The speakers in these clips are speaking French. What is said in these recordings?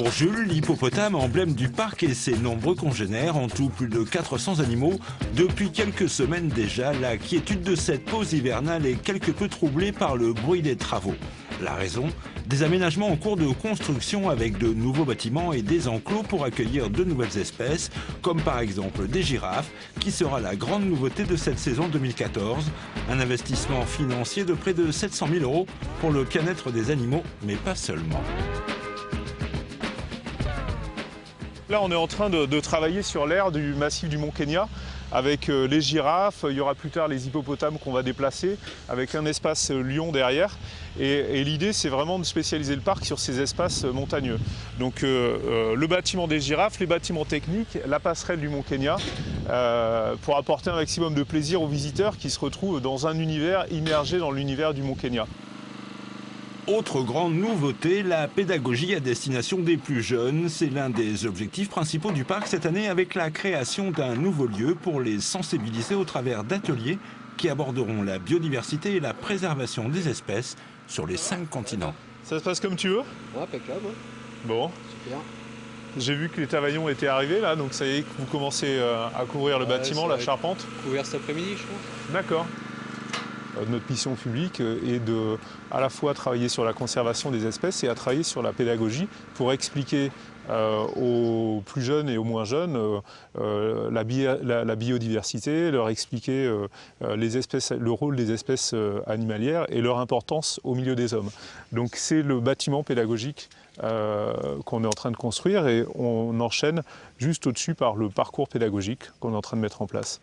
Pour Jules, l'hippopotame, emblème du parc, et ses nombreux congénères, en tout plus de 400 animaux, depuis quelques semaines déjà, la quiétude de cette pause hivernale est quelque peu troublée par le bruit des travaux. La raison ? Des aménagements en cours de construction avec de nouveaux bâtiments et des enclos pour accueillir de nouvelles espèces, comme par exemple des girafes, qui sera la grande nouveauté de cette saison 2014. Un investissement financier de près de 700 000 € pour le bien-être des animaux, mais pas seulement. Là, on est en train de travailler sur l'aire du massif du Mont Kenya avec les girafes. Il y aura plus tard les hippopotames qu'on va déplacer avec un espace lion derrière. Et l'idée, c'est vraiment de spécialiser le parc sur ces espaces montagneux. Donc le bâtiment des girafes, les bâtiments techniques, la passerelle du Mont Kenya pour apporter un maximum de plaisir aux visiteurs qui se retrouvent dans un univers immergé dans l'univers du Mont Kenya. Autre grande nouveauté, la pédagogie à destination des plus jeunes. C'est l'un des objectifs principaux du parc cette année, avec la création d'un nouveau lieu pour les sensibiliser au travers d'ateliers qui aborderont la biodiversité et la préservation des espèces sur les 5 continents. Ça se passe comme tu veux ? Ouais, impeccable. Bon. Super. J'ai vu que les Tavaillons étaient arrivés là, donc ça y est que vous commencez à couvrir le bâtiment, la charpente. Couvert cet après-midi, je pense. D'accord. Notre mission publique est de à la fois travailler sur la conservation des espèces et à travailler sur la pédagogie pour expliquer aux plus jeunes et aux moins jeunes la biodiversité, leur expliquer le rôle des espèces animalières et leur importance au milieu des hommes. Donc c'est le bâtiment pédagogique qu'on est en train de construire et on enchaîne juste au-dessus par le parcours pédagogique qu'on est en train de mettre en place.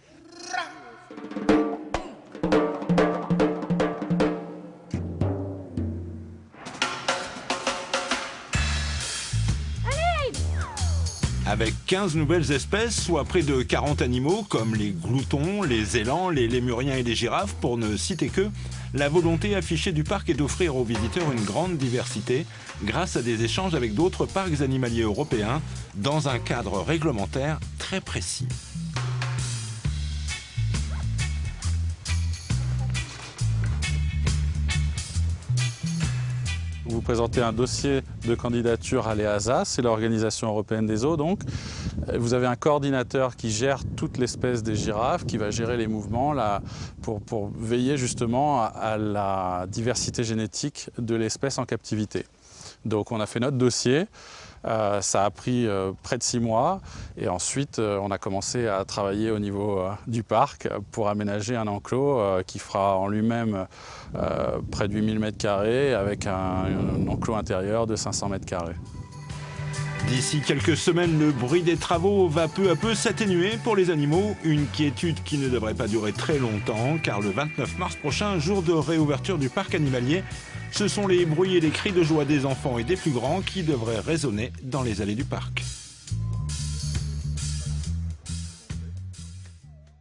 Avec 15 nouvelles espèces, soit près de 40 animaux, comme les gloutons, les élans, les lémuriens et les girafes, pour ne citer que, la volonté affichée du parc est d'offrir aux visiteurs une grande diversité grâce à des échanges avec d'autres parcs animaliers européens dans un cadre réglementaire très précis. Vous présentez un dossier de candidature à l'EASA, c'est l'Organisation européenne des eaux donc. Vous avez un coordinateur qui gère toute l'espèce des girafes, qui va gérer les mouvements là, pour veiller justement à la diversité génétique de l'espèce en captivité. Donc on a fait notre dossier. Ça a pris près de 6 mois et ensuite on a commencé à travailler au niveau du parc pour aménager un enclos qui fera en lui-même près de 8000 m² avec un enclos intérieur de 500 m². D'ici quelques semaines, le bruit des travaux va peu à peu s'atténuer pour les animaux. Une quiétude qui ne devrait pas durer très longtemps, car le 29 mars prochain, jour de réouverture du parc animalier, ce sont les bruits et les cris de joie des enfants et des plus grands qui devraient résonner dans les allées du parc.